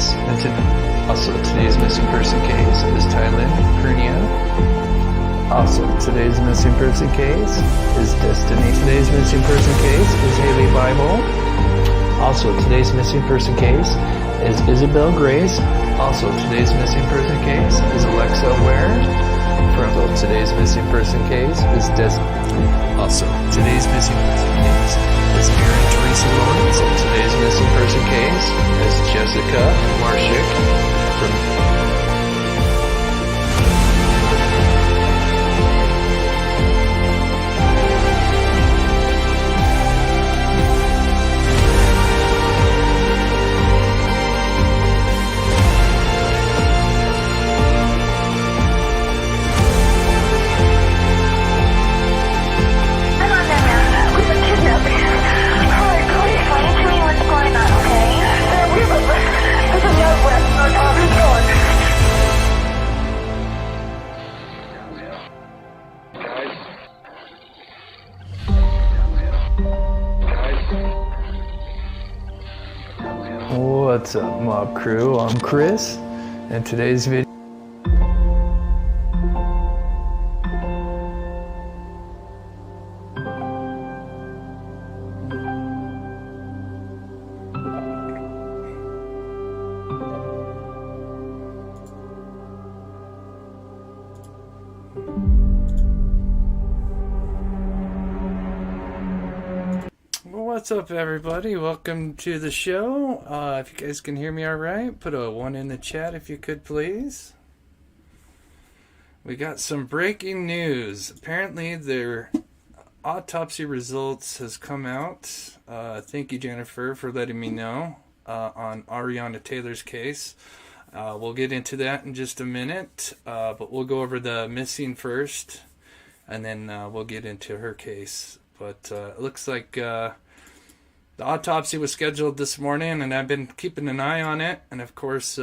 Chris, and also today's missing person case is Thailand Purnia. Also, today's missing person case is Destiny. Today's missing person case is Haley Bible. Also, today's missing person case is Isabel Grace. Also, today's missing person case is Alexa Ware. Today's missing person case is Also, today's missing person case is Erin Teresa Lawrence. And today's missing person case is Jessica Marshik from What's up, Mob Crew? I'm Chris, and today's video What's up, everybody? Welcome to the show. If you guys can hear me all right, put a 1 in the chat if you could, please. We got some breaking news. Apparently, their autopsy results has come out. Thank you, Jennifer, for letting me know on Ariana Taylor's case. We'll get into that in just a minute, but we'll go over the missing first, and then we'll get into her case. But it looks like the autopsy was scheduled this morning, and I've been keeping an eye on it. And of course,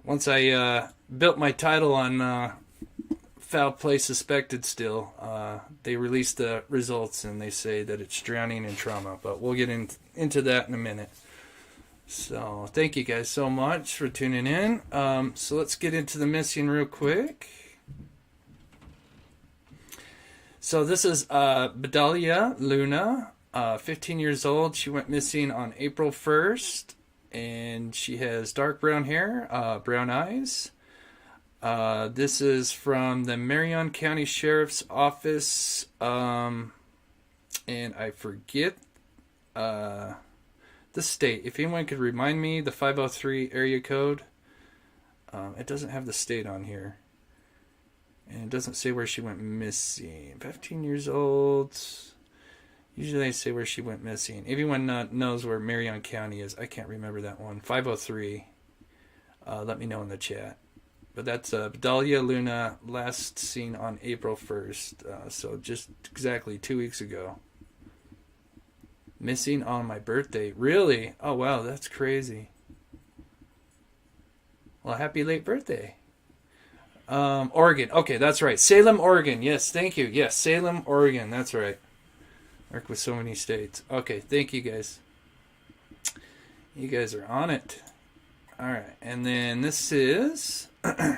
once I built my title on foul play suspected still, they released the results, and they say that it's drowning in trauma. But we'll get into that in a minute. So thank you guys so much for tuning in. So let's get into the missing real quick. So this is Bedalia Luna. 15 years old. She went missing on April 1st, and she has dark brown hair, brown eyes. This is from the Marion County Sheriff's Office, and I forget the state. If anyone could remind me, the 503 area code. It doesn't have the state on here, and it doesn't say where she went missing. 15 years old. Usually they say where she went missing. Everyone knows where Marion County is. I can't remember that one. 503. Let me know in the chat. But that's Bedalia Luna, last seen on April 1st. So just exactly 2 weeks ago. Missing on my birthday. Really? Oh, wow. That's crazy. Well, happy late birthday. Oregon. Okay, that's right. Salem, Oregon. Yes, thank you. Yes, Salem, Oregon. That's right. Work with so many states. Okay, thank you guys. You guys are on it. Alright, and then this is a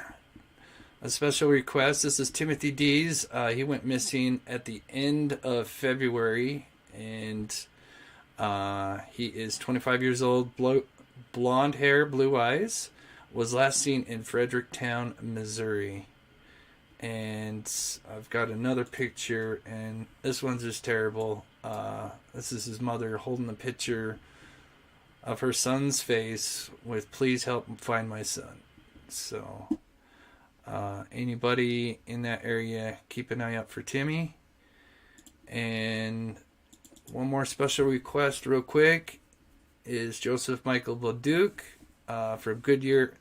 special request. This is Timothy Dees. He went missing at the end of February, and he is 25 years old, blonde hair, blue eyes. Was last seen in Fredericktown, Missouri. And I've got another picture, and this one's just terrible. This is his mother holding the picture of her son's face with "Please help find my son." So, anybody in that area, keep an eye out for Timmy. And one more special request real quick is Joseph Michael Bolduc from Goodyear.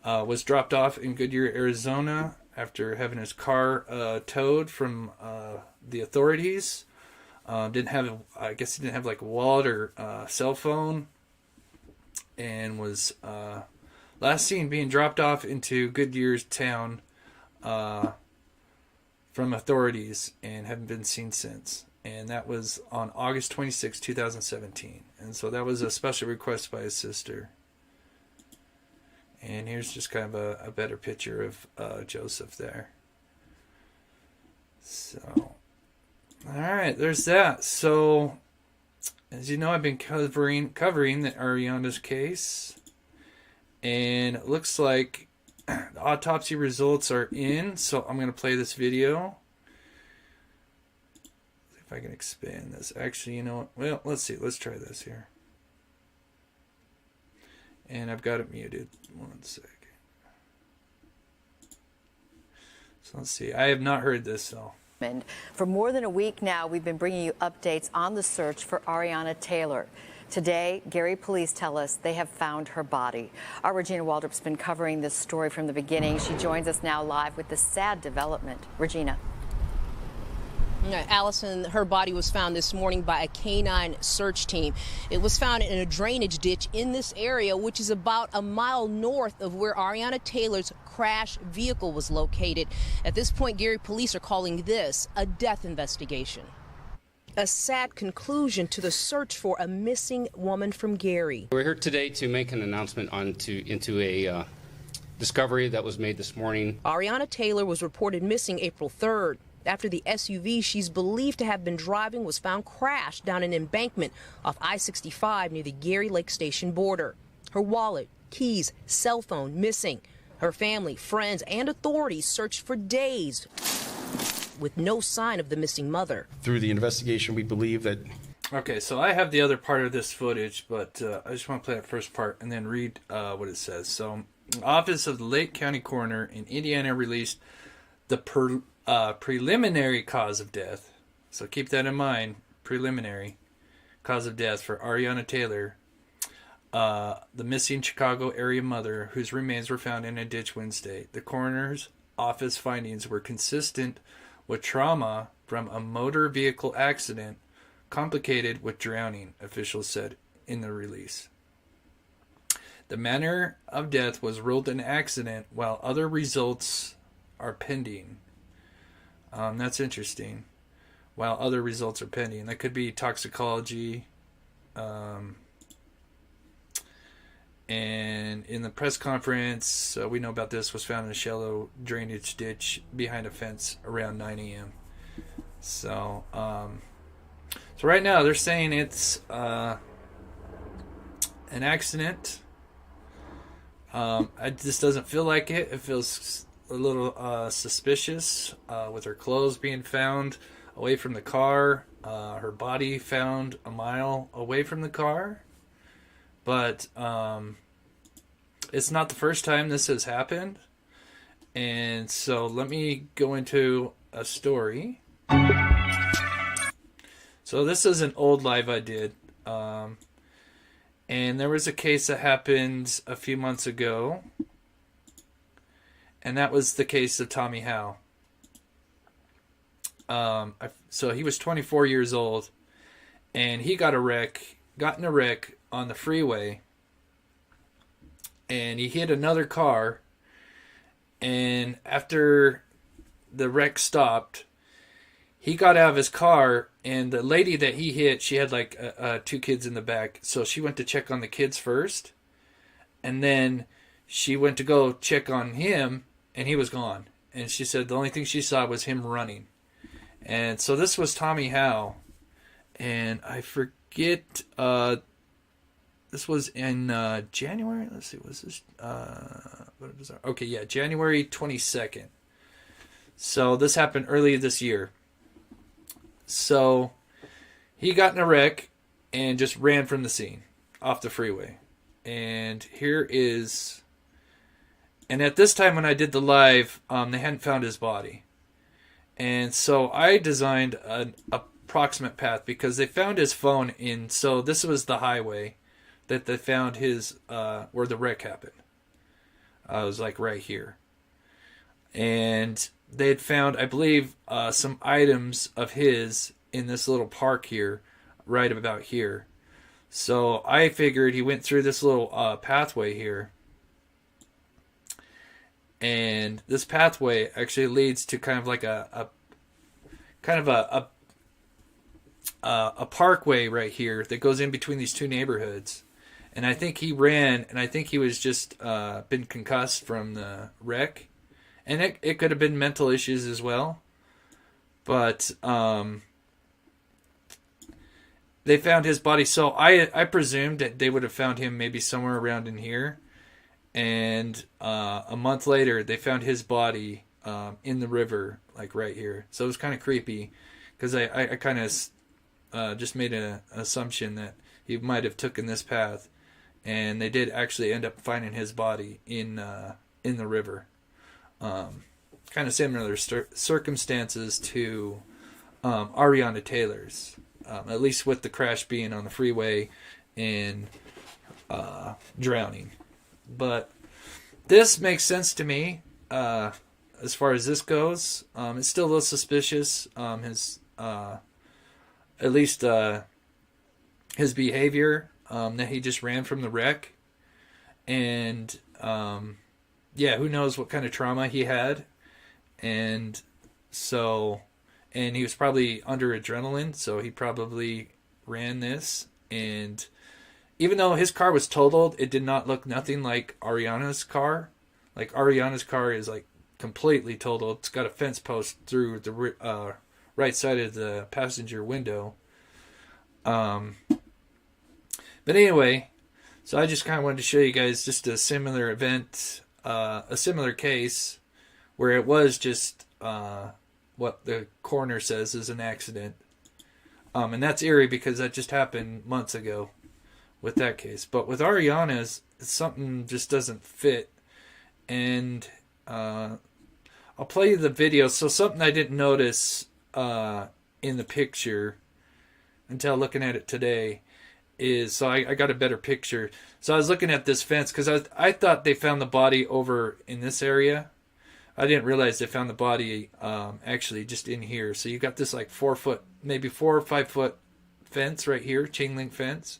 Was dropped off in Goodyear, Arizona, after having his car towed from the authorities. I guess he didn't have like a wallet or cell phone, and was last seen being dropped off into Goodyear's town from authorities, and haven't been seen since. And that was on August 26, 2017. And so that was a special request by his sister. And here's just kind of a better picture of Joseph there. So, all right, there's that. So, as you know, I've been covering the Ariana's case. And it looks like the autopsy results are in. So I'm going to play this video. See if I can expand this. Actually, you know what? Well, let's see. Let's try this here. And I've got it muted. 1 second. So let's see. I have not heard this, so. For more than a week now, we've been bringing you updates on the search for Ariana Taylor. Today, Gary police tell us they have found her body. Our Regina Waldrop's been covering this story from the beginning. She joins us now live with the sad development. Regina. Allison, her body was found this morning by a canine search team. It was found in a drainage ditch in this area, which is about a mile north of where Ariana Taylor's crash vehicle was located. At this point, Gary police are calling this a death investigation. A sad conclusion to the search for a missing woman from Gary. We're here today to make an announcement into a discovery that was made this morning. Ariana Taylor was reported missing April 3rd. After the SUV she's believed to have been driving was found crashed down an embankment off I-65 near the Gary Lake Station border. Her wallet, keys, cell phone missing. Her family, friends, and authorities searched for days with no sign of the missing mother. Through the investigation, we believe that... Okay, so I have the other part of this footage, but I just want to play that first part and then read what it says. So, the Office of the Lake County Coroner in Indiana released the preliminary cause of death. So keep that in mind, preliminary cause of death for Ariana Taylor, the missing Chicago area mother whose remains were found in a ditch Wednesday. The coroner's office findings were consistent with trauma from a motor vehicle accident complicated with drowning, officials said in the release. The manner of death was ruled an accident while other results are pending. That's interesting. While other results are pending. That could be toxicology. And in the press conference, we know about this, was found in a shallow drainage ditch behind a fence around 9 a.m. So, so right now they're saying it's an accident. It just doesn't feel like it. It feels a little suspicious with her clothes being found away from the car, her body found a mile away from the car. But it's not the first time this has happened. And so let me go into a story. So this is an old live I did. And there was a case that happened a few months ago. And that was the case of Tommy Howe. So he was 24 years old. And he got in a wreck on the freeway, and he hit another car, and after the wreck stopped, he got out of his car, and the lady that he hit, she had like 2 kids in the back, so she went to check on the kids first, and then she went to go check on him, and he was gone, and she said the only thing she saw was him running. And so this was Tommy Howe, and I forget this was in January. Let's see, was this? What was that? Okay, yeah, January 22nd. So this happened early this year. So he got in a wreck and just ran from the scene off the freeway. And here is. And at this time when I did the live, they hadn't found his body. And so I designed an approximate path because they found his phone in. So this was the highway that they found his, where the wreck happened. It was like right here. And they had found, I believe, some items of his in this little park here, right about here. So I figured he went through this little pathway here. And this pathway actually leads to kind of like a parkway right here that goes in between these two neighborhoods. and I think he ran, and I think he was just been concussed from the wreck, and it could have been mental issues as well, but they found his body. So I presumed that they would have found him maybe somewhere around in here, and a month later they found his body in the river, like right here. So it was kind of creepy, because I kind of just made an assumption that he might have taken this path, and they did actually end up finding his body in the river. Kind of similar circumstances to Ariana Taylor's, at least with the crash being on the freeway and drowning. But this makes sense to me as far as this goes. It's still a little suspicious. His at least his behavior, that he just ran from the wreck, and yeah, who knows what kind of trauma he had, and he was probably under adrenaline, so he probably ran this. And even though his car was totaled, it did not look nothing like Ariana's car. Like, Ariana's car is like completely totaled. It's got a fence post through the right side of the passenger window. But anyway, so I just kind of wanted to show you guys just a similar event, a similar case where it was just what the coroner says is an accident. And that's eerie because that just happened months ago with that case. But with Ariana's, something just doesn't fit. And I'll play you the video. So something I didn't notice in the picture until looking at it today is, so I got a better picture. So I was looking at this fence because I thought they found the body over in this area. I didn't realize they found the body actually just in here. So you got this like 4 foot, maybe 4 or 5 foot fence right here, chain link fence.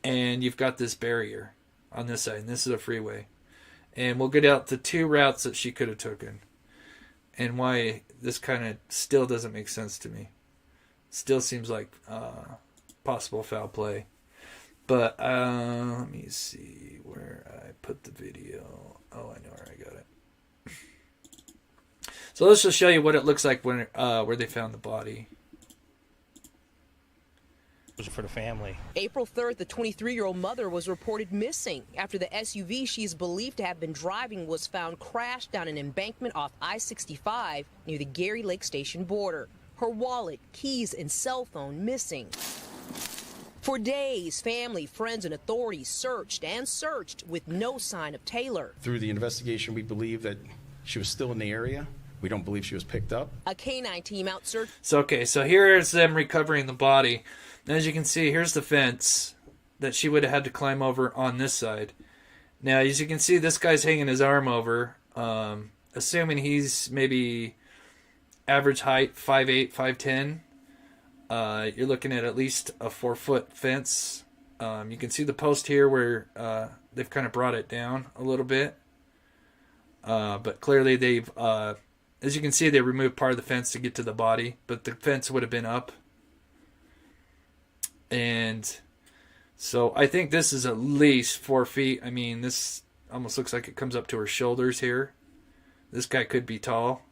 And you've got this barrier on this side. And this is a freeway. And we'll get out the 2 routes that she could have taken. And why this kind of still doesn't make sense to me. Still seems like possible foul play. But let me see where I put the video. Oh, I know where I got it. So let's just show you what it looks like when where they found the body. For the family. April 3rd, the 23-year-old mother was reported missing after the SUV she is believed to have been driving was found crashed down an embankment off I-65 near the Gary Lake Station border. Her wallet, keys, and cell phone missing. For days, family, friends, and authorities searched and searched with no sign of Taylor. Through the investigation, we believe that she was still in the area. We don't believe she was picked up. A canine team out searching. So here's them recovering the body. And as you can see, here's the fence that she would have had to climb over on this side. Now, as you can see, this guy's hanging his arm over, assuming he's maybe average height, 5'8", 5'10". You're looking at least a 4 foot fence. You can see the post here where they've kind of brought it down a little bit. But clearly they've, as you can see, they removed part of the fence to get to the body, but the fence would have been up. And so I think this is at least 4 feet. I mean, this almost looks like it comes up to her shoulders here. This guy could be tall.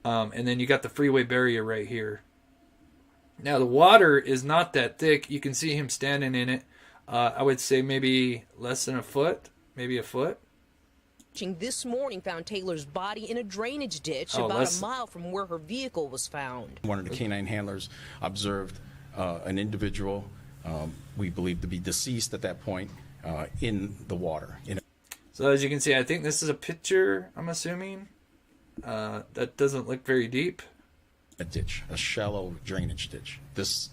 And then you got the freeway barrier right here. Now, the water is not that thick. You can see him standing in it. I would say maybe less than a foot, maybe a foot. This morning found Taylor's body in a drainage ditch about a mile from where her vehicle was found. One of the canine handlers observed an individual we believe to be deceased at that point in the water. So as you can see, I think this is a picture, I'm assuming. That doesn't look very deep. A ditch, a shallow drainage ditch. This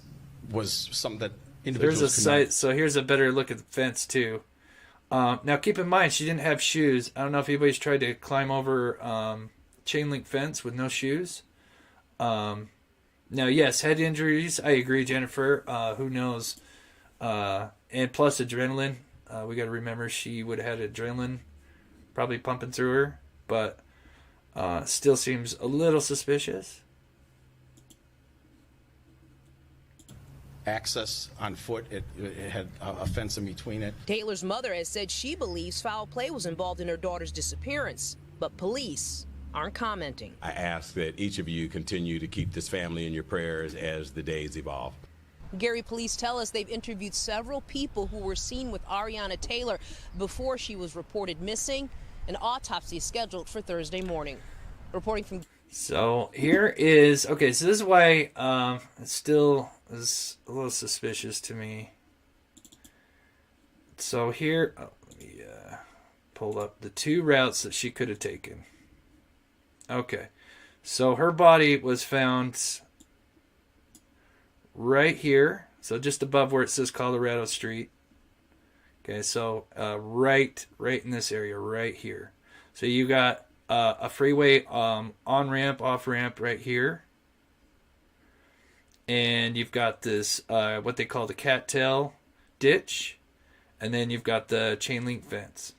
was something that individuals There's a site, so here's a better look at the fence too. Now keep in mind, she didn't have shoes. I don't know if anybody's tried to climb over chain link fence with no shoes. Now, yes, head injuries. I agree, Jennifer. Who knows? And plus adrenaline. We got to remember she would have had adrenaline probably pumping through her, but still seems a little suspicious. access on foot. It had a fence in between it. Taylor's mother has said she believes foul play was involved in her daughter's disappearance, but police aren't commenting. I ask that each of you continue to keep this family in your prayers as the days evolve. Gary police tell us they've interviewed several people who were seen with Ariana Taylor before she was reported missing. An autopsy is scheduled for Thursday morning. Reporting from... So here is, okay, so this is why it still is a little suspicious to me. So here, let me pull up the 2 routes that she could have taken. Okay, so her body was found right here, so just above where it says Colorado Street. Okay, so right in this area, right here. So you got a freeway on-ramp, off-ramp right here. And you've got this, what they call the cattail ditch. And then you've got the chain link fence.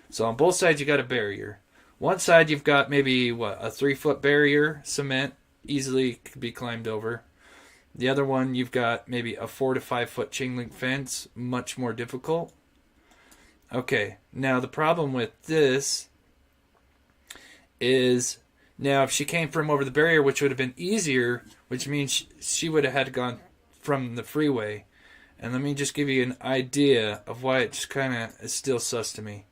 So on both sides you got a barrier. One side you've got maybe, a 3-foot barrier, cement, easily could be climbed over. The other one you've got maybe a 4 to 5 foot chain link fence, much more difficult. Okay, now the problem with this is, now if she came from over the barrier, which would have been easier, which means she would have had to gone from the freeway. And let me just give you an idea of why it just kind of is still sus to me.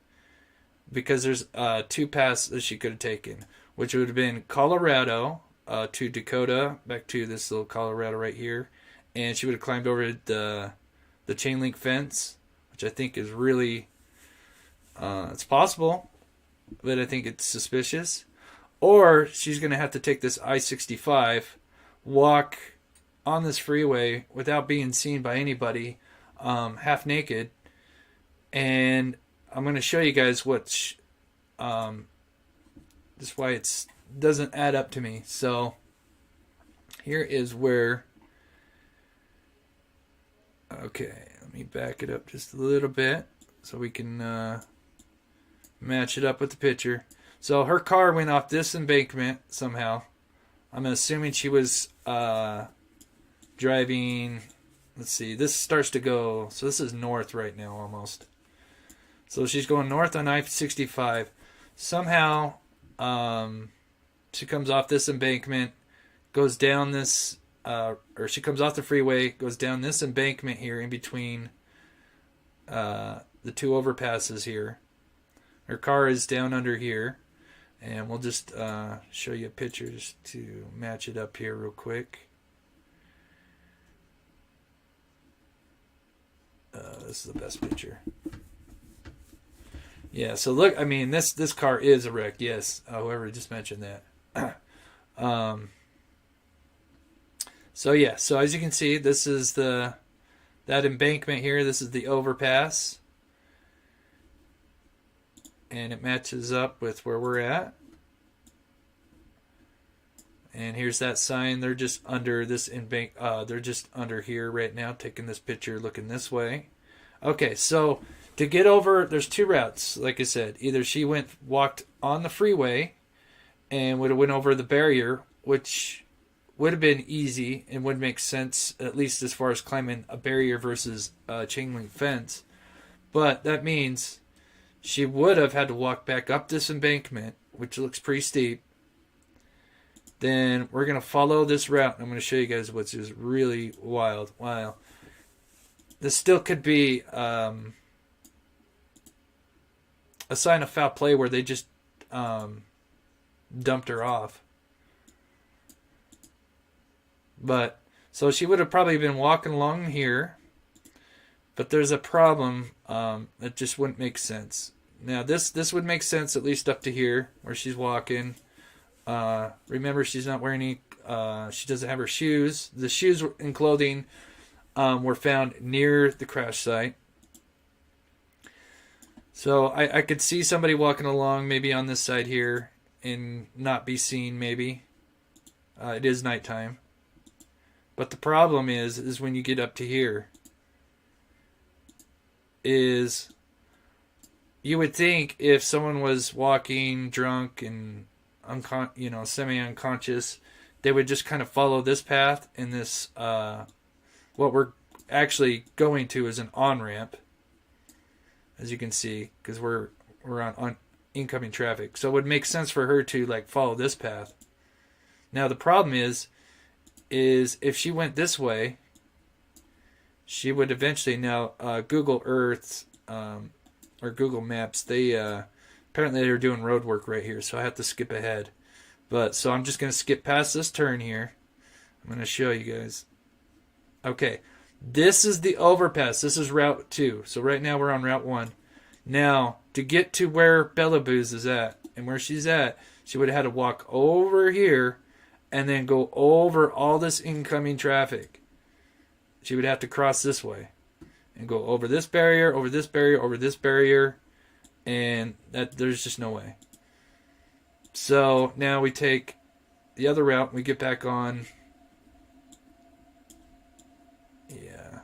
Because there's 2 paths that she could have taken, which would have been Colorado to Dakota, back to this little Colorado right here. And she would have climbed over the chain link fence, which I think is really, it's possible, but I think it's suspicious. Or she's going to have to take this I-65, walk on this freeway without being seen by anybody, half naked. And I'm going to show you guys just why it doesn't add up to me. So here is where, okay, let me back it up just a little bit so we can match it up with the picture. So her car went off this embankment somehow. I'm assuming she was driving, let's see, this starts to go, so this is north right now almost. So she's going north on I-65. Somehow she comes off this embankment, goes down this, or she comes off the freeway, goes down this embankment here in between the 2 overpasses here. Her car is down under here. And we'll just show you a picture just to match it up here real quick. This is the best picture. Yeah, so look, I mean, this car is a wreck, yes. Whoever just mentioned that. So yeah, so as you can see, this is that embankment here. This is the overpass. And it matches up with where we're at. And here's that sign. They're just under this they're just under here right now, taking this picture, looking this way. Okay, so to get over, there's 2 routes. Like I said, either she walked on the freeway and would have went over the barrier, which would have been easy and would make sense, at least as far as climbing a barrier versus a chain link fence. But that means she would have had to walk back up this embankment, which looks pretty steep. Then we're going to follow this route. I'm going to show you guys what's just really wild. Wow. This still could be a sign of foul play where they just dumped her off. But, so she would have probably been walking along here. But there's a problem. It just wouldn't make sense. Now this would make sense, at least up to here where she's walking. Remember, she's not wearing any. She doesn't have her shoes. The shoes and clothing were found near the crash site. So I could see somebody walking along, maybe on this side here, and not be seen. Maybe it is nighttime. But the problem is when you get up to here. Is you would think if someone was walking drunk and semi-unconscious, they would just kind of follow this path and this what we're actually going to is an on-ramp, as you can see, because we're on incoming traffic. So it would make sense for her to like follow this path. Now the problem is if she went this way, she would eventually now Google Earth or Google Maps. They apparently they're doing road work right here, so I have to skip ahead. But so I'm just gonna skip past this turn here. I'm gonna show you guys. Okay, this is the overpass. This is Route 2. So right now we're on Route 1. Now to get to where Bella Booze is at and where she's at, she would have had to walk over here and then go over all this incoming traffic. She would have to cross this way and go over this barrier, over this barrier, over this barrier, and that there's just no way. So now we take the other route and we get back on. Yeah,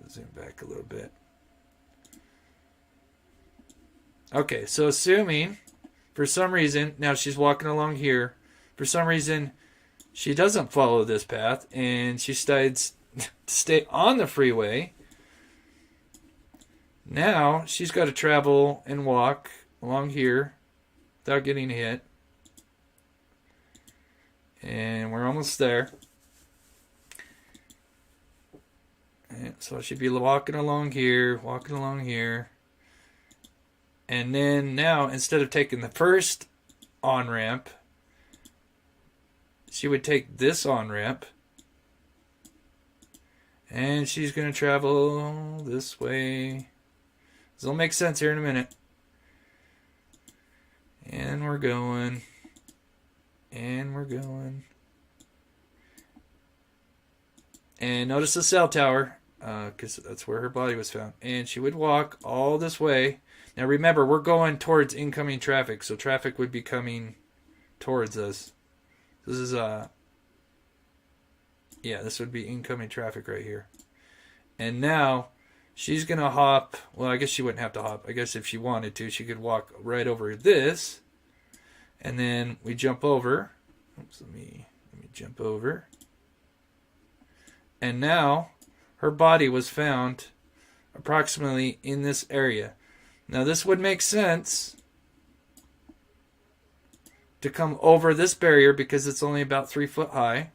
zoom back a little bit. Okay, so assuming for some reason, now she's walking along here, for some reason she doesn't follow this path and she decides to stay on the freeway. Now she's got to travel and walk along here without getting hit. And we're almost there. And so she'd be walking along here, walking along here. And then now, instead of taking the first on-ramp, she would take this on-ramp. And she's going to travel this way. This will make sense here in a minute. And we're going. And we're going. And notice the cell tower, because that's where her body was found. And she would walk all this way. Now remember, we're going towards incoming traffic, so traffic would be coming towards us. This is this would be incoming traffic right here. And now she's gonna hop. Well, I guess she wouldn't have to hop. I guess if she wanted to, she could walk right over this. And then we jump over. Oops, let me jump over. And now her body was found approximately in this area. Now this would make sense to come over this barrier because it's only about 3 foot high.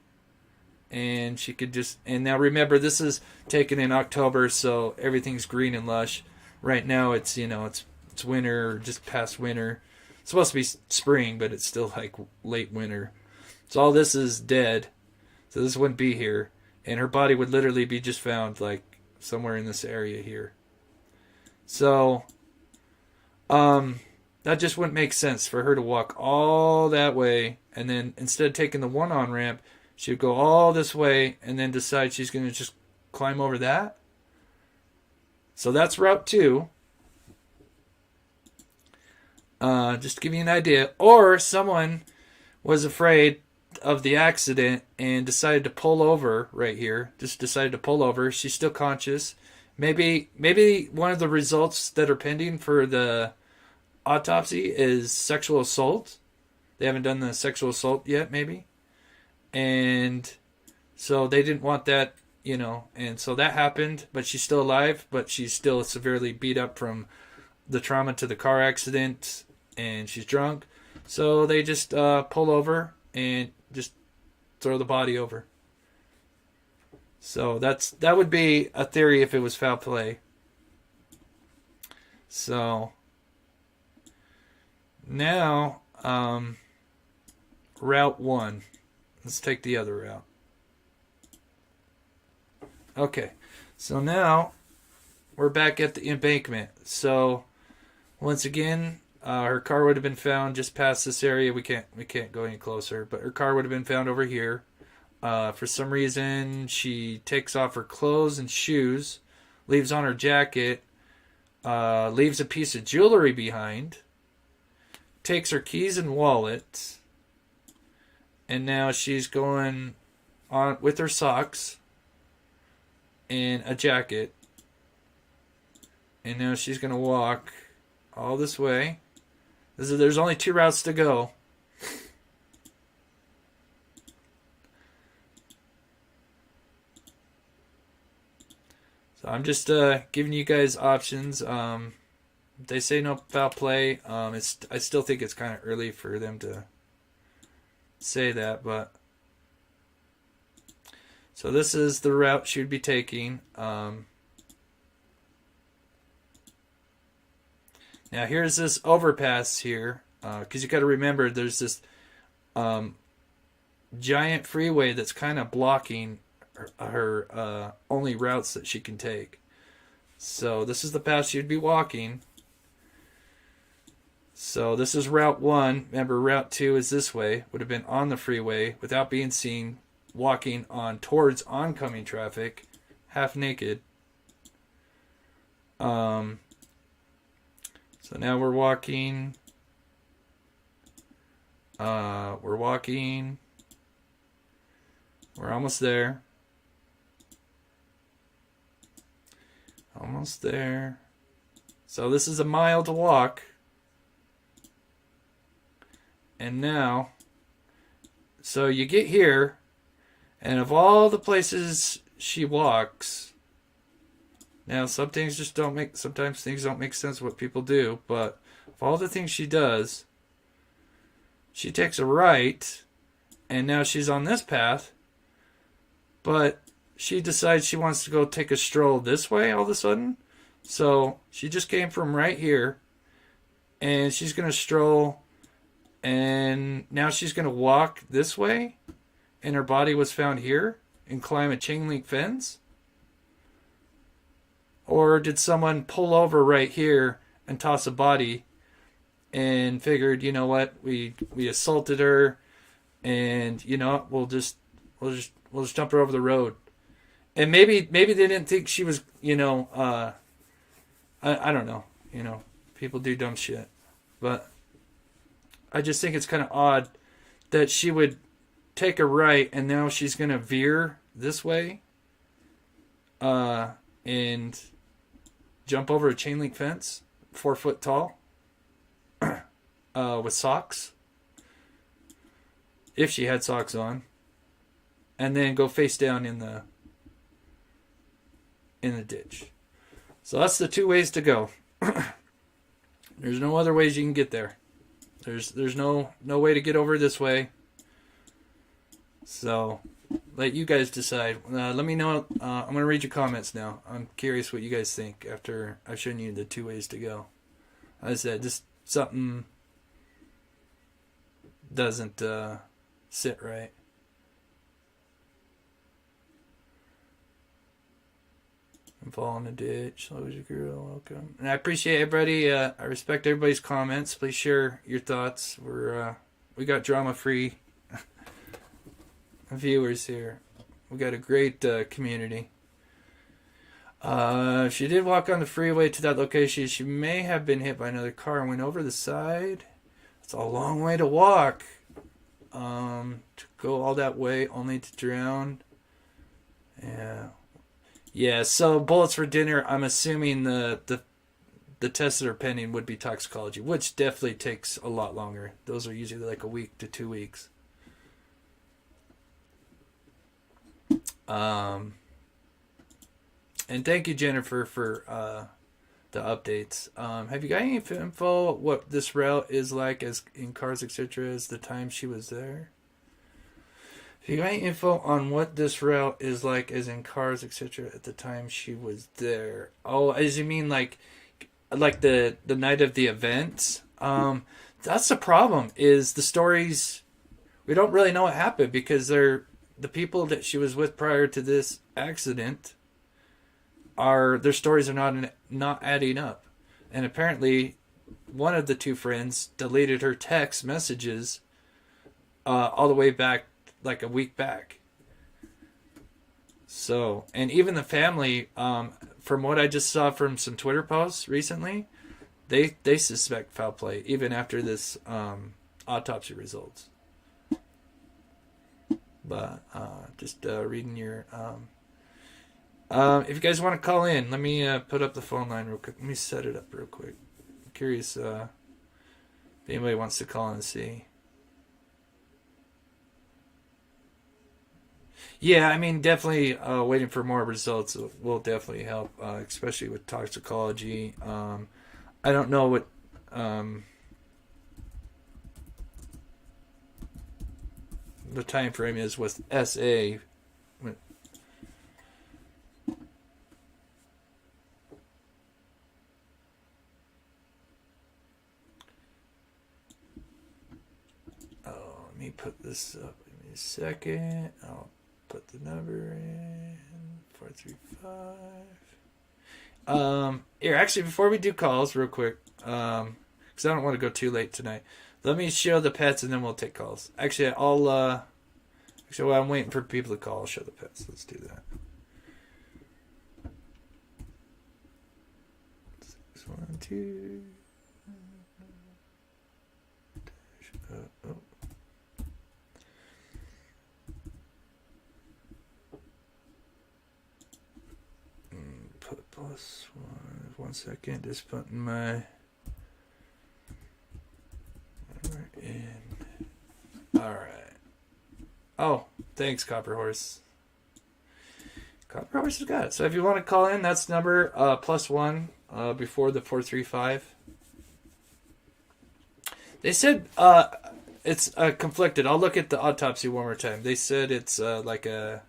And she could just, and now remember, this is taken in October, so everything's green and lush. Right now it's, it's winter, or just past winter. It's supposed to be spring, but it's still like late winter. So all this is dead. So this wouldn't be here. And her body would literally be just found like somewhere in this area here. So that just wouldn't make sense for her to walk all that way, and then instead of taking the one on ramp, she would go all this way and then decide she's going to just climb over that. So that's Route 2. Just to give you an idea. Or someone was afraid of the accident and decided to pull over right here. Just decided to pull over. She's still conscious. Maybe one of the results that are pending for the autopsy is sexual assault. They haven't done the sexual assault yet, maybe. And so they didn't want that, and so that happened, but she's still alive, but she's still severely beat up from the trauma to the car accident, and she's drunk. So they just pull over and just throw the body over. So that would be a theory if it was foul play. So now Route 1. Let's take the other route. Okay, so now we're back at the embankment. So once again, her car would have been found just past this area. We can't go any closer, but her car would have been found over here. For some reason, she takes off her clothes and shoes, leaves on her jacket, leaves a piece of jewelry behind, takes her keys and wallet, and now she's going on with her socks and a jacket. And now she's going to walk all this way. There's only 2 routes to go. So I'm just giving you guys options. They say no foul play. I still think it's kind of early for them to say that, but so this is the route she would be taking. Now here's this overpass here, because you got to remember there's this giant freeway that's kind of blocking her only routes that she can take. So this is the path she'd be walking. So this is Route 1. Remember, Route 2 is this way. Would have been on the freeway without being seen, walking on towards oncoming traffic, half naked. So now we're walking. We're almost there. Almost there. So this is a mile to walk. And now, so you get here, and of all the places she walks, now some things just don't make, sometimes things don't make sense what people do, but of all the things she does, she takes a right, and now she's on this path, but she decides she wants to go take a stroll this way all of a sudden. So she just came from right here, and she's going to stroll, and now she's going to walk this way, and her body was found here, and climb a chain link fence? Or did someone pull over right here and toss a body and figured, you know what, we assaulted her, and you know what, we'll just dump her over the road. And maybe they didn't think she was, I don't know, people do dumb shit, but I just think it's kind of odd that she would take a right and now she's going to veer this way and jump over a chain link fence, 4 foot tall, with socks, if she had socks on, and then go face down in the ditch. So that's the 2 ways to go. There's no other ways you can get there. There's no way to get over this way. So let you guys decide. Let me know. I'm going to read your comments now. I'm curious what you guys think after I've shown you the 2 ways to go. As I said, just something doesn't sit right. Fall in the ditch. So was your girl. Welcome. And I appreciate everybody. I respect everybody's comments. Please share your thoughts. We got drama-free viewers here. We got a great community. If she did walk on the freeway to that location, she may have been hit by another car and went over the side. It's a long way to walk. To go all that way only to drown. Yeah. Yeah, so bullets for dinner, I'm assuming the tests that are pending would be toxicology, which definitely takes a lot longer. Those are usually like a week to 2 weeks. And thank you, Jennifer, for the updates. Have you got any info what this route is like as in cars, etc., as the time she was there? Have you got any info on what this route is like as in cars, etc., at the time she was there? Oh, as you mean like the night of the event? That's the problem, is the stories, we don't really know what happened because the people that she was with prior to this accident, their stories are not adding up. And apparently one of the 2 friends deleted her text messages all the way back like a week back. So, and even the family, from what I just saw from some Twitter posts recently, they suspect foul play even after this autopsy results. But just reading your if you guys want to call in, let me put up the phone line real quick. Let me set it up real quick. I'm curious if anybody wants to call and see. Yeah, I mean, definitely waiting for more results will definitely help, especially with toxicology. I don't know what the time frame is with SA. Let me put this up. Give me a second. I'll put the number in 435. Here, actually, before we do calls, real quick, because I don't want to go too late tonight. Let me show the pets, and then we'll take calls. Actually, while I'm waiting for people to call, I'll show the pets. Let's do that. 612. Oh. Put plus one. 1 second. Just putting my number in. All right. Oh, thanks, Copper Horse. Copper Horse has got it. So if you want to call in, that's number +1 before the 435. They said it's conflicted. I'll look at the autopsy one more time. They said it's like a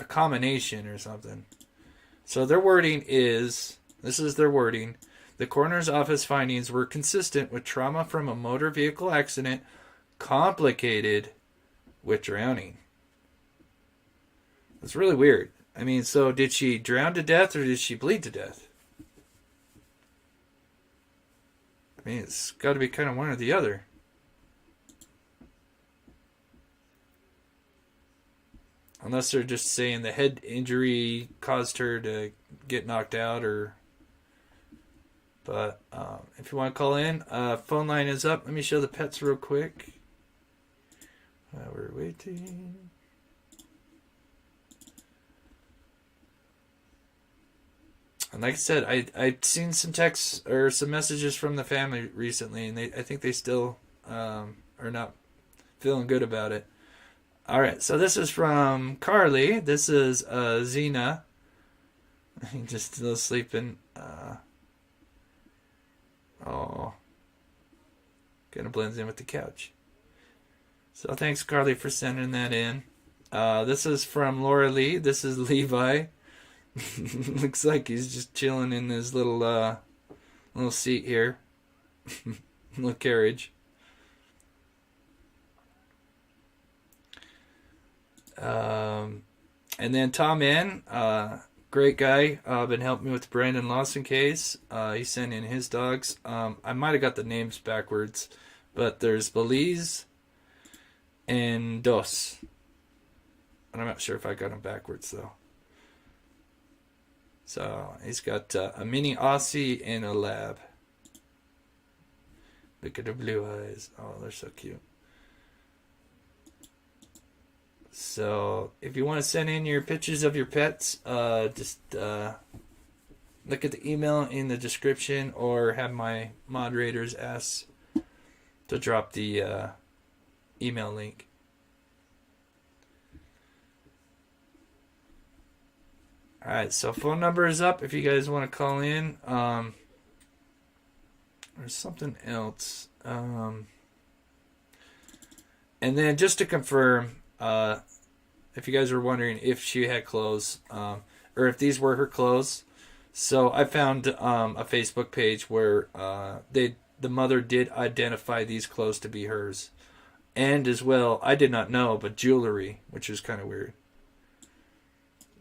combination or something. So their wording is, this is their wording, the coroner's office findings were consistent with trauma from a motor vehicle accident complicated with drowning. That's really weird. I mean, so did she drown to death or did she bleed to death? I mean, it's got to be kind of one or the other. Unless they're just saying the head injury caused her to get knocked out, or. But if you want to call in, phone line is up. Let me show the pets real quick. We're waiting. And like I said, I've seen some texts or some messages from the family recently, and I think they still are not feeling good about it. All right, so this is from Carly. This is Zena. Just still sleeping. Oh, kind of blends in with the couch. So thanks, Carly, for sending that in. This is from Laura Lee. This is Levi. Looks like he's just chilling in his little seat here. Little carriage. And then Tom N, great guy, been helping me with the Brandon Lawson case. He sent in his dogs. I might have got the names backwards, but there's Belize and Dos. And I'm not sure if I got them backwards though. So he's got a mini Aussie and a lab. Look at the blue eyes. Oh, they're so cute. So if you want to send in your pictures of your pets, just look at the email in the description or have my moderators ask to drop the email link. Alright, so phone number is up if you guys want to call in. There's something else. And then just to confirm, if you guys were wondering if she had clothes, or if these were her clothes. So I found a Facebook page where the mother did identify these clothes to be hers. And as well, I did not know, but jewelry, which is kind of weird.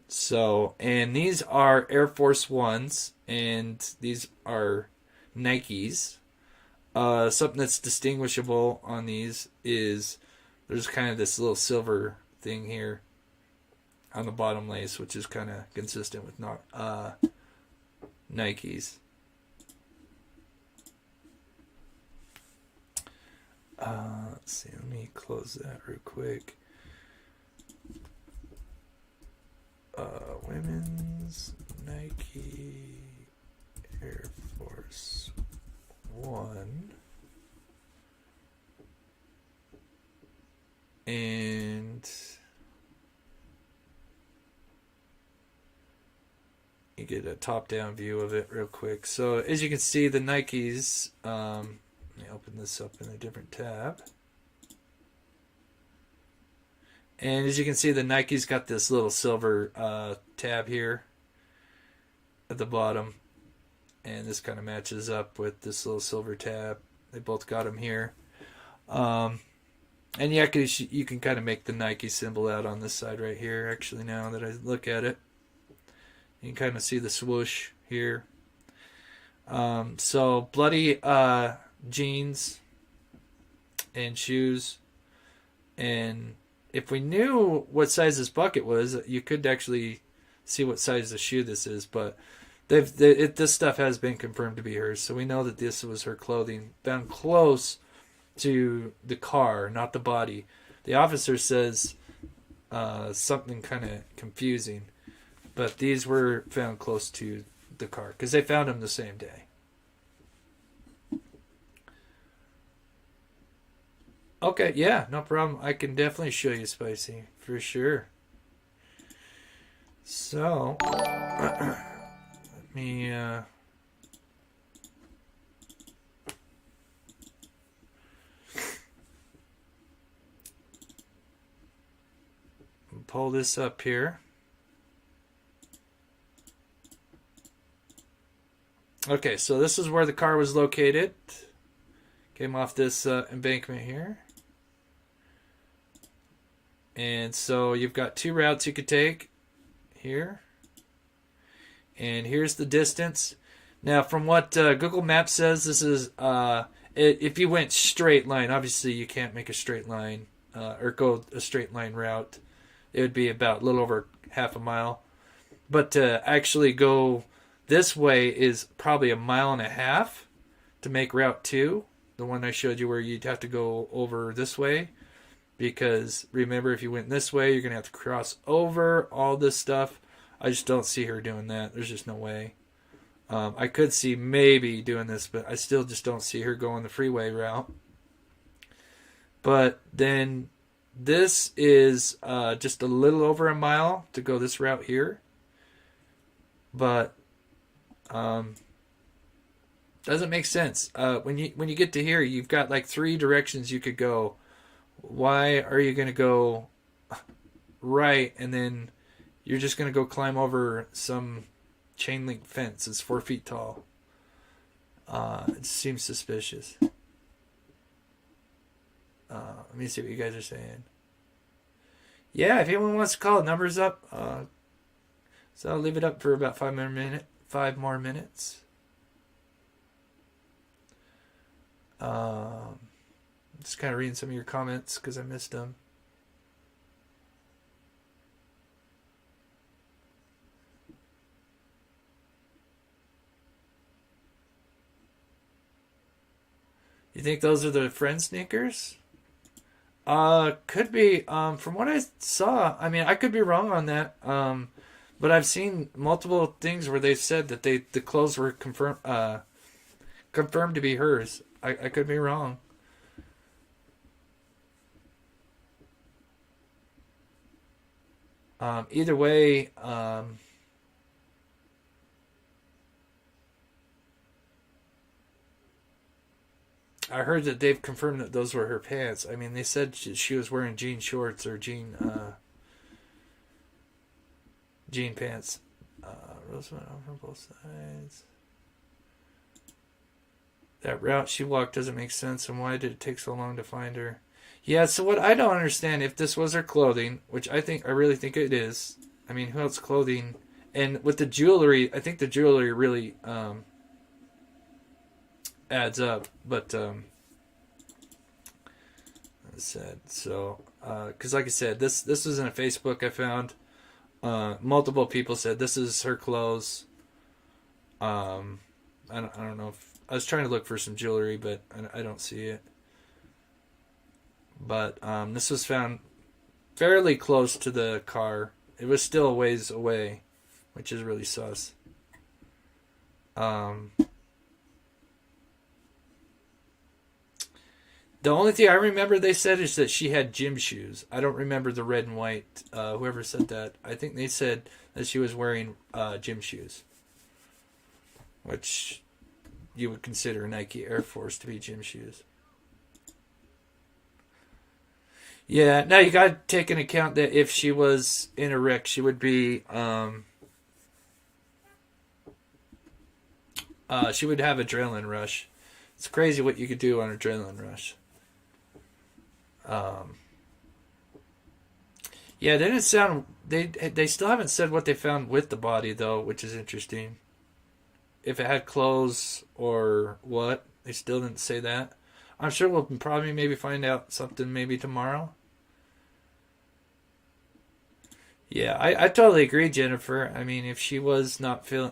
So, and these are Air Force Ones, and these are Nikes. Something that's distinguishable on these is there's kind of this little silver thing here on the bottom lace, which is kind of consistent with Nikes. Let's see, let me close that real quick. Women's Nike Air Force One. And you get a top-down view of it real quick. So as you can see, the Nikes, let me open this up in a different tab. And as you can see, the Nikes got this little silver tab here at the bottom. And this kind of matches up with this little silver tab. They both got them here. And yeah, you can kind of make the Nike symbol out on this side right here, actually, now that I look at it. You can kind of see the swoosh here. So bloody jeans and shoes. And if we knew what size this bucket was, you could actually see what size the shoe this is. But this stuff has been confirmed to be hers. So we know that this was her clothing found close to the car, not the body. The officer says something kind of confusing. But these were found close to the car because they found them the same day. Okay, yeah, no problem. I can definitely show you Spicy, for sure. So, let me... pull this up here. Okay, so this is where the car was located. Came off this embankment here. And so you've got two routes you could take here. And here's the distance. Now, from what Google Maps says, this is, if you went straight line, obviously you can't make a straight line or go a straight line route. It would be about a little over half a mile. But to actually go this way is probably 1.5 miles to make Route 2. The one I showed you where you'd have to go over this way. Because remember, if you went this way, you're going to have to cross over all this stuff. I just don't see her doing that. There's just no way. I could see maybe doing this, but I still just don't see her going the freeway route. But then this is just a little over 1 mile to go this route here. But doesn't make sense. When you get to here, you've got like 3 directions you could go. Why are you going to go right and then you're just going to go climb over some chain link fence? It's 4 feet tall. It seems suspicious. Let me see what you guys are saying. Yeah, if anyone wants to call, numbers up. So I'll leave it up for about 5 more minutes. Just kind of reading some of your comments because I missed them. You think those are the friend sneakers? Could be. From what I saw, I mean, I could be wrong on that. But I've seen multiple things where they've said that the clothes were confirmed to be hers. I could be wrong. Either way, I heard that they've confirmed that those were her pants. I mean, they said she was wearing jean shorts or jean pants. Rose went over both sides. That route she walked doesn't make sense, and why did it take so long to find her? Yeah, so what I don't understand, if this was her clothing, which I really think it is. I mean, who else clothing? And with the jewelry, I think the jewelry really adds up. But as I said, so because like I said, this was in a Facebook I found. Multiple people said this is her clothes. I don't know if I was trying to look for some jewelry, but I don't see it. But this was found fairly close to the car. It was still a ways away, which is really sus. The only thing I remember they said is that she had gym shoes. I don't remember the red and white. Whoever said that, I think they said that she was wearing gym shoes, which you would consider Nike Air Force to be gym shoes. Yeah, now you got to take into account that if she was in a wreck, she would be, she would have adrenaline rush. It's crazy what you could do on adrenaline rush. Yeah, they didn't sound. They still haven't said what they found with the body though, which is interesting. If it had clothes or what, they still didn't say that. I'm sure we'll probably maybe find out something maybe tomorrow. Yeah, I totally agree, Jennifer. I mean, if she was not feeling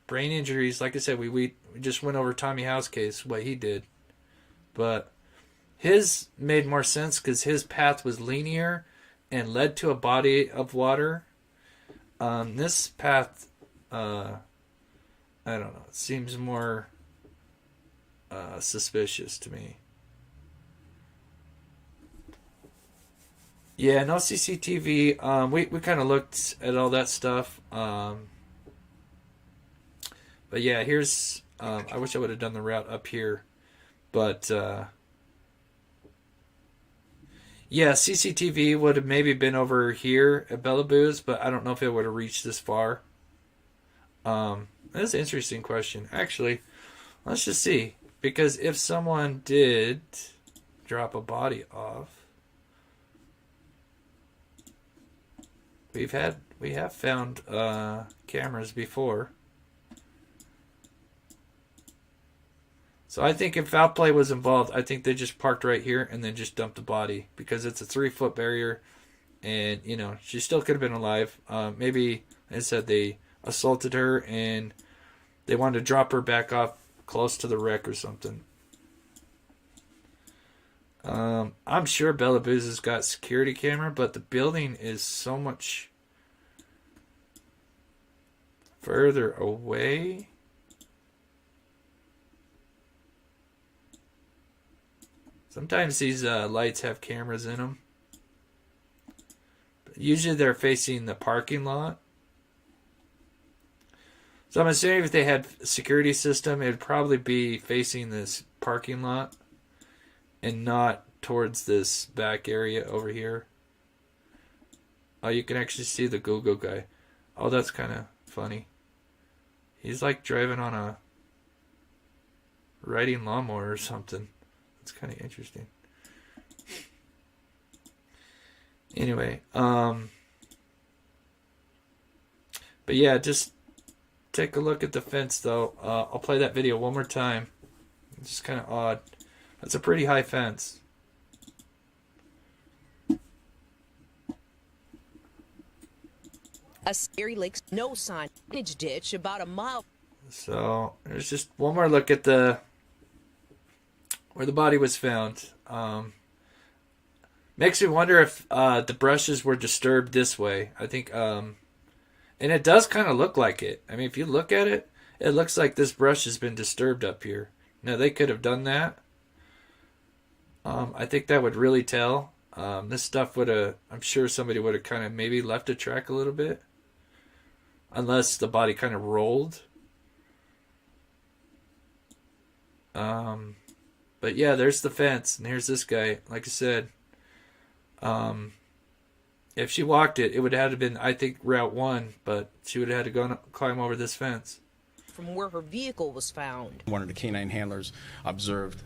brain injuries, like I said, we just went over Tommy Howe's case, what he did, but his made more sense because his path was linear and led to a body of water. This path, I don't know, it seems more suspicious to me. Yeah, no CCTV. We kind of looked at all that stuff. But yeah, here's. I wish I would have done the route up here, but yeah, CCTV would have maybe been over here at Bellaboo's, but I don't know if it would have reached this far. That's an interesting question. Actually, let's just see, because if someone did drop a body off. We have found cameras before. So I think if foul play was involved, I think they just parked right here and then just dumped the body because it's a 3-foot barrier, and you know she still could have been alive. Maybe they said they assaulted her and they wanted to drop her back off close to the wreck or something. I'm sure Bellaboo's has got security camera, but the building is so much further away. Sometimes these lights have cameras in them. But usually they're facing the parking lot. So I'm assuming if they had a security system, it would probably be facing this parking lot and not towards this back area over here. Oh, you can actually see the go-go guy. Oh, that's kind of funny. He's like driving on a riding lawnmower or something. It's kind of interesting. Anyway, but yeah, just take a look at the fence though. I'll play that video one more time. It's just kind of odd. That's a pretty high fence. A Scary Lake no sign ditch about a mile. So there's just one more look at the where the body was found. Makes me wonder if the brushes were disturbed this way. I think, and it does kind of look like it. I mean, if you look at it, it looks like this brush has been disturbed up here. Now they could have done that. I think that would really tell. This stuff would have, I'm sure somebody would have kind of maybe left a track a little bit. Unless the body kind of rolled. But yeah, there's the fence. And here's this guy. Like I said, if she walked it, it would have been, I think, Route 1. But she would have had to go climb over this fence. From where her vehicle was found. One of the canine handlers observed.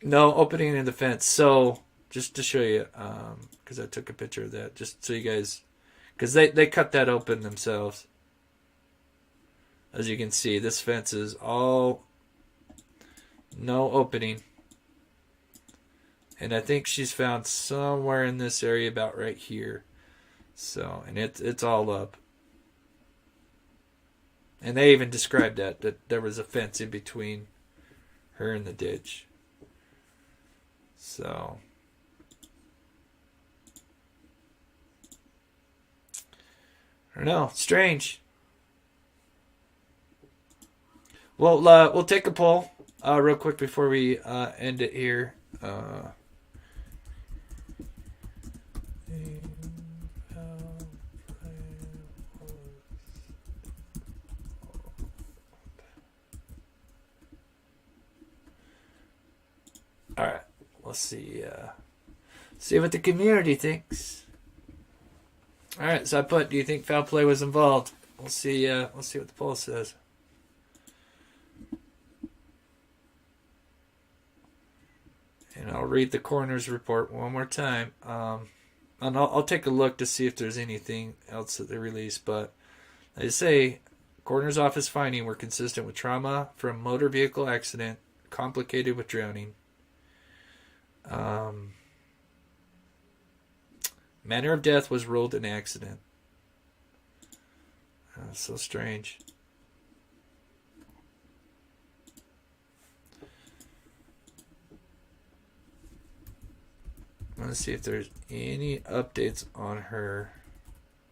No opening in the fence. So, just to show you, because I took a picture of that, just so you guys, because they cut that open themselves. As you can see, this fence is all no opening. And I think she's found somewhere in this area about right here. So, and it's all up. And they even described that there was a fence in between her and the ditch. So, I don't know. Strange. Well, we'll take a poll. real quick before we end it here. All right, let's see what the community thinks. All right, so I put, do you think foul play was involved? We'll see what the poll says. And I'll read the coroner's report one more time. And I'll take a look to see if there's anything else that they released. But they say coroner's office findings were consistent with trauma from motor vehicle accident, complicated with drowning. Manner of death was ruled an accident. So strange. Let's see if there's any updates on her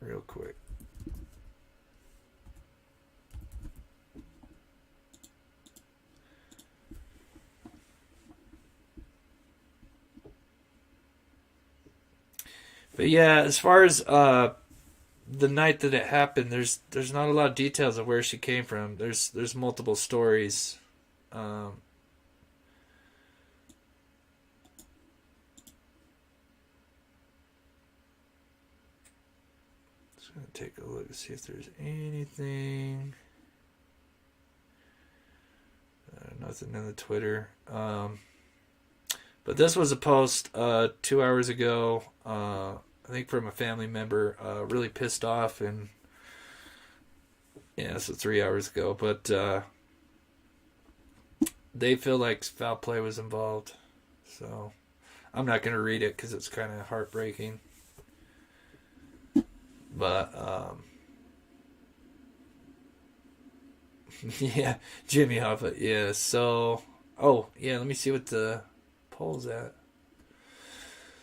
real quick. But yeah, as far as the night that it happened, there's not a lot of details of where she came from. There's multiple stories. Just gonna take a look to see if there's anything. Nothing in the Twitter. But this was a post 2 hours ago. I think from a family member, really pissed off, and yeah, so 3 hours ago. But they feel like foul play was involved, so I'm not going to read it because it's kind of heartbreaking. But yeah, Jimmy Hoffa, yeah. So, oh yeah, let me see what the poll's at.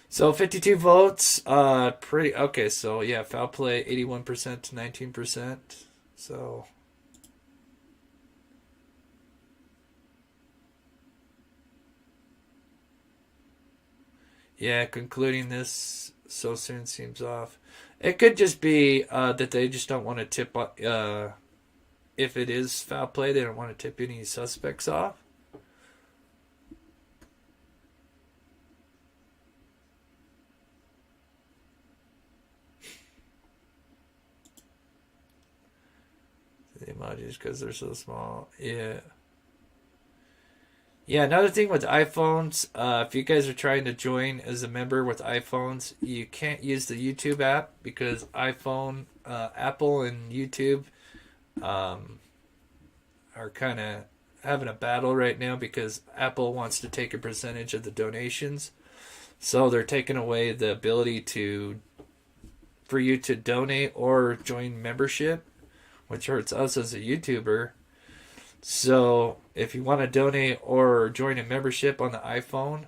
So 52 votes, pretty okay. So yeah, foul play 81% to 19%. So yeah, concluding this so soon seems off. It could just be that they just don't want to tip. If it is foul play, they don't want to tip any suspects off. The emojis because they're so small. Yeah. Yeah, another thing with iPhones, if you guys are trying to join as a member with iPhones, you can't use the YouTube app because iPhone, Apple and YouTube are kind of having a battle right now because Apple wants to take a percentage of the donations. So they're taking away the ability for you to donate or join membership, which hurts us as a YouTuber. So if you want to donate or join a membership on the iPhone,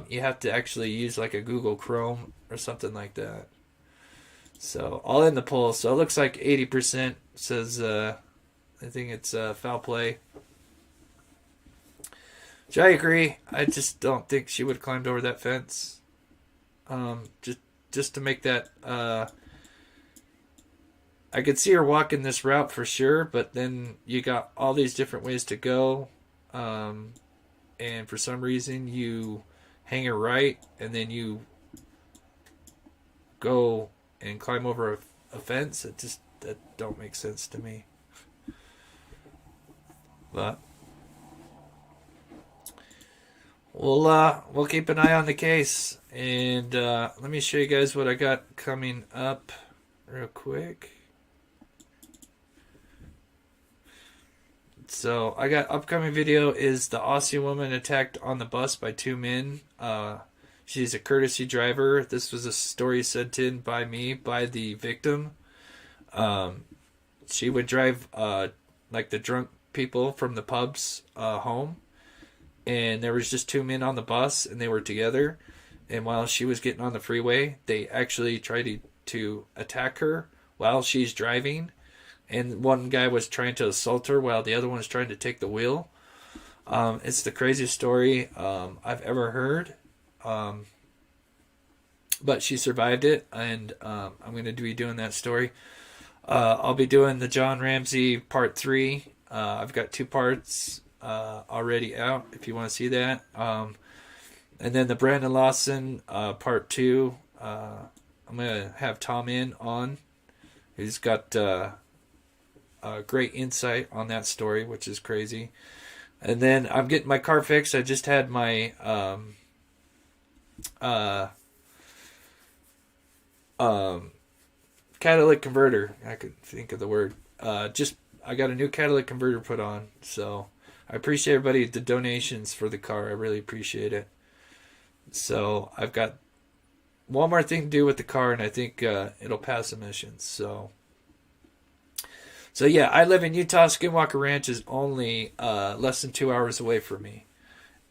you have to actually use like a Google Chrome or something like that. So all in the poll. So it looks like 80% says I think it's foul play. Which I agree. I just don't think she would have climbed over that fence. Just to make that. I could see her walking this route for sure, but then you got all these different ways to go, and for some reason you hang a right, and then you go and climb over a fence. That don't make sense to me. But we'll keep an eye on the case, and let me show you guys what I got coming up real quick. So I got upcoming video is the Aussie woman attacked on the bus by two men. She's a courtesy driver. This was a story sent in by me by the victim. She would drive like the drunk people from the pubs home, and there was just two men on the bus, and they were together. And while she was getting on the freeway, they actually tried to attack her while she's driving. And one guy was trying to assault her while the other one was trying to take the wheel. It's the craziest story I've ever heard. But she survived it, and I'm going to be doing that story. I'll be doing the John Ramsey part 3. I've got 2 parts already out if you want to see that. And then the Brandon Lawson part 2. I'm going to have Tom on. He's got great insight on that story, which is crazy. And then I'm getting my car fixed. I just had my catalytic converter. I could think of the word. I got a new catalytic converter put on. So I appreciate everybody, the donations for the car. I really appreciate it. So I've got one more thing to do with the car, and I think it'll pass emissions. So yeah, I live in Utah. Skinwalker Ranch is only less than 2 hours away from me.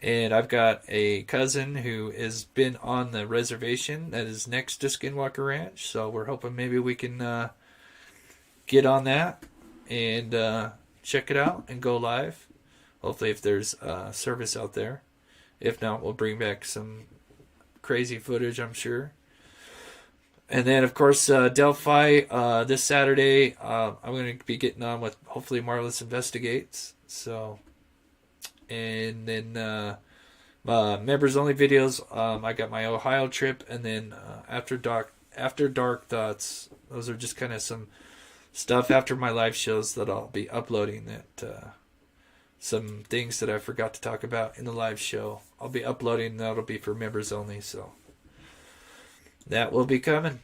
And I've got a cousin who has been on the reservation that is next to Skinwalker Ranch. So we're hoping maybe we can get on that and check it out and go live. Hopefully if there's service out there. If not, we'll bring back some crazy footage, I'm sure. And then, of course, Delphi, this Saturday, I'm going to be getting on with, hopefully, Marvelous Investigates. So, and then members-only videos, I got my Ohio trip, and then After Dark Thoughts. Those are just kind of some stuff after my live shows that I'll be uploading that... some things that I forgot to talk about in the live show. I'll be uploading. That'll be for members only. So that will be coming.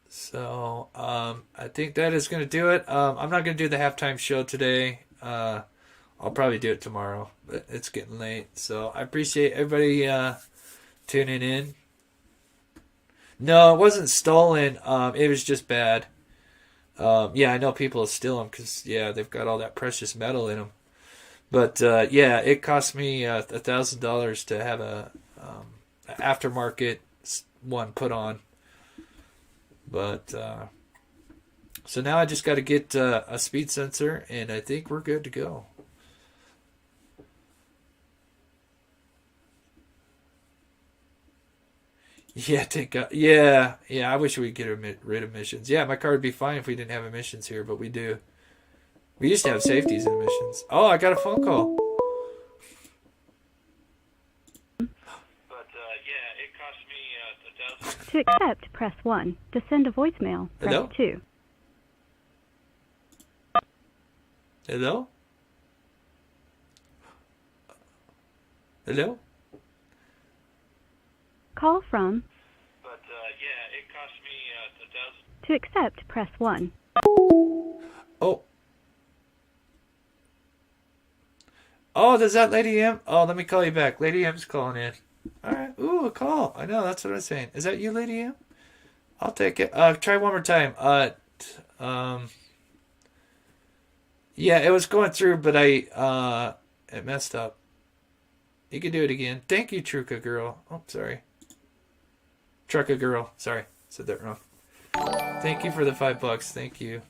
So I think that is going to do it. I'm not going to do the halftime show today. I'll probably do it tomorrow. But it's getting late. So I appreciate everybody tuning in. No, it wasn't stolen. It was just bad. Yeah, I know people steal them because, yeah, they've got all that precious metal in them. But, yeah, it cost me $1,000 to have a aftermarket one put on. But, so now I just got to get a speed sensor, and I think we're good to go. Yeah, thank God. Yeah, I wish we could get rid of emissions. Yeah, my car would be fine if we didn't have emissions here, but we do. We used to have safeties and emissions. Oh, I got a phone call. But, yeah, it cost me $1,000. To accept, press 1. To send a voicemail, press Hello? 2. Hello? Hello? Call from. But, yeah, it cost me $1,000. To accept, press 1. Oh. Oh, there's that Lady M. Oh, let me call you back. Lady M's calling in. All right. Ooh, a call. I know, that's what I was saying. Is that you, Lady M? I'll take it. Try one more time. Yeah, it was going through, but it messed up. You can do it again. Thank you, Truca Girl. Oh, sorry. Trucka Girl. Sorry, said that wrong. Thank you for the $5. Thank you.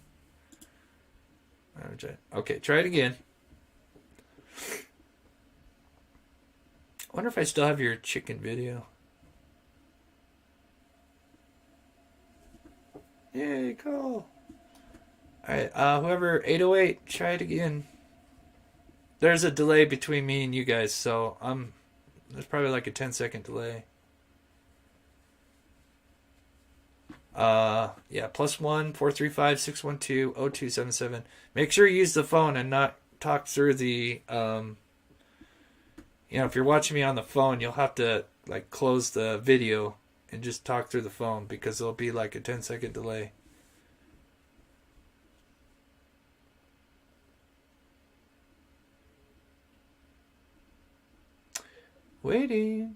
Okay, try it again. I wonder if I still have your chicken video. Yay, cool. Alright, whoever, 808, try it again. There's a delay between me and you guys, so there's probably like a 10-second delay. Yeah, +1 435 612 0277. Make sure you use the phone and not talk through the if you're watching me on the phone, you'll have to like close the video and just talk through the phone because there'll be like a 10-second delay. Waiting.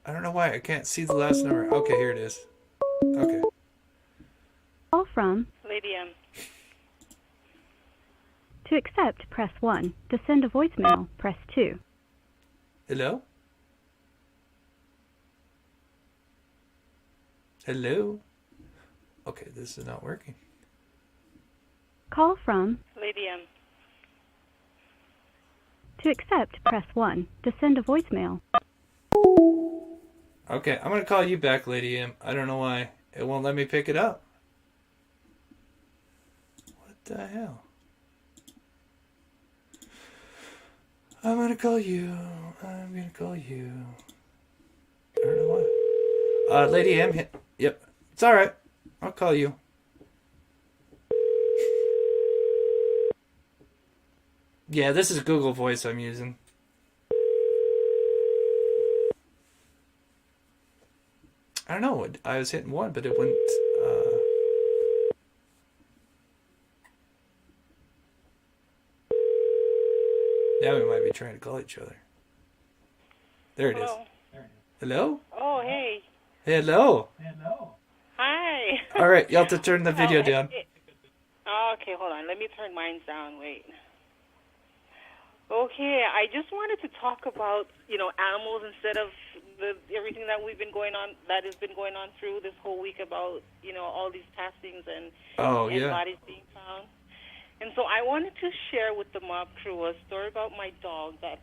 I don't know why I can't see the last number. Okay, here it is. Okay. Call from. Lady M. To accept, press 1. To send a voicemail, press 2. Hello? Hello? Okay, this is not working. Call from. Lady M. To accept, press 1. To send a voicemail. Okay, I'm gonna call you back, Lady M. I don't know why. It won't let me pick it up. What the hell? I'm gonna call you. I'm gonna call you. I don't know why. Lady M. Yep. It's alright. I'll call you. Yeah, this is Google Voice I'm using. I don't know. I was hitting 1, but it wouldn't. Now we might be trying to call each other. There it is. Hello? Oh, hey. Hello. Hi. All right, you have to turn the video down. Okay, hold on. Let me turn mine down. Wait. Okay, I just wanted to talk about, animals instead of everything that has been going on through this whole week about, all these passings and bodies being found. And so I wanted to share with the mob crew a story about my dog that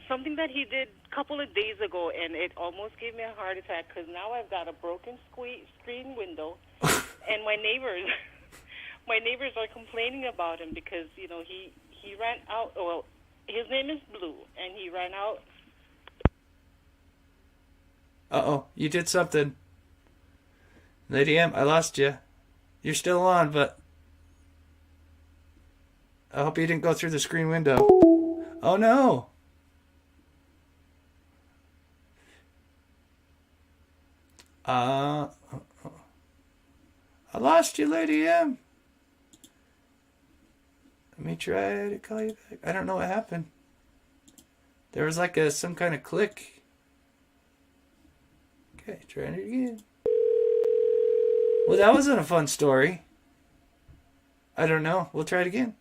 something that he did a couple of days ago, and it almost gave me a heart attack because now I've got a broken screen window, and my neighbors are complaining about him because he ran out. Well, his name is Blue, and he ran out. Uh-oh, you did something. Lady M, I lost you. You're still on, but I hope you didn't go through the screen window. Oh no! I lost you, Lady M. Let me try to call you back. I don't know what happened. There was like some kind of click. Okay, trying it again. Well, that wasn't a fun story. I don't know. We'll try it again.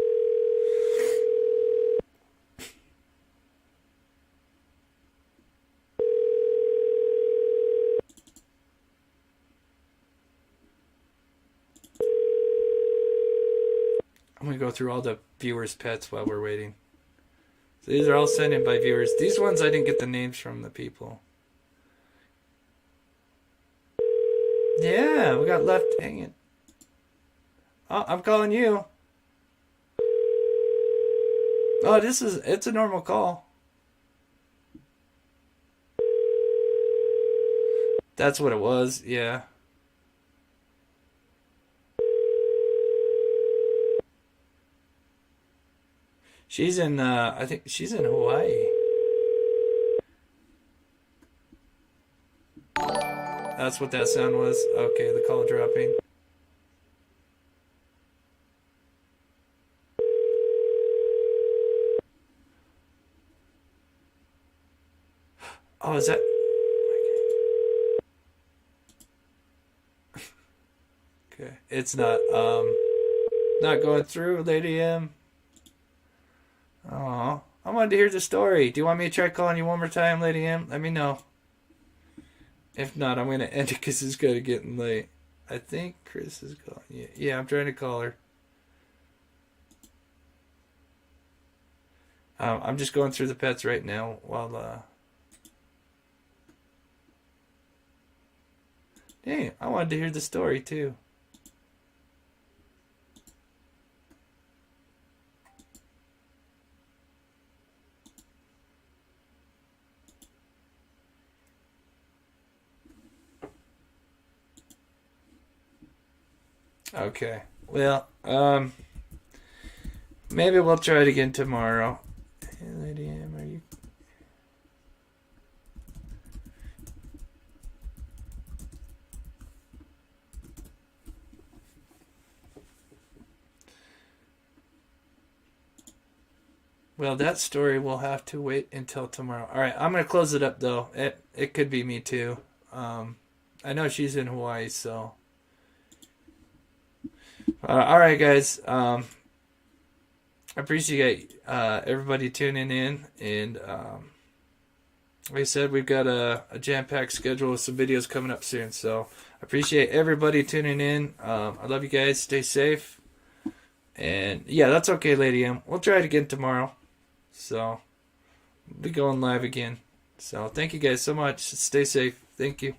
I'm going to go through all the viewers' pets while we're waiting. So these are all sent in by viewers. These ones I didn't get the names from the people. Yeah, we got left hanging. Oh, I'm calling you. Oh, it's a normal call. That's what it was, yeah. She's in, I think she's in Hawaii. That's what that sound was. Okay, the call dropping. Oh, is that... Okay, it's not going through, Lady M. Oh, I wanted to hear the story. Do you want me to try calling you one more time, Lady M? Let me know. If not, I'm going to end it because it's kind of getting late. I think Chris is calling you. Yeah, I'm trying to call her. I'm just going through the pets right now while... Dang, I wanted to hear the story too. Okay. Well, maybe we'll try it again tomorrow. Hey, Lady M, are you... Well, that story will have to wait until tomorrow. All right, I'm going to close it up, though. It could be me, too. I know she's in Hawaii, so... all right, guys. I appreciate everybody tuning in. And like I said, we've got a jam-packed schedule with some videos coming up soon. So I appreciate everybody tuning in. I love you guys. Stay safe. And yeah, that's okay, Lady M. We'll try it again tomorrow. So, we'll be going live again. So, thank you guys so much. Stay safe. Thank you.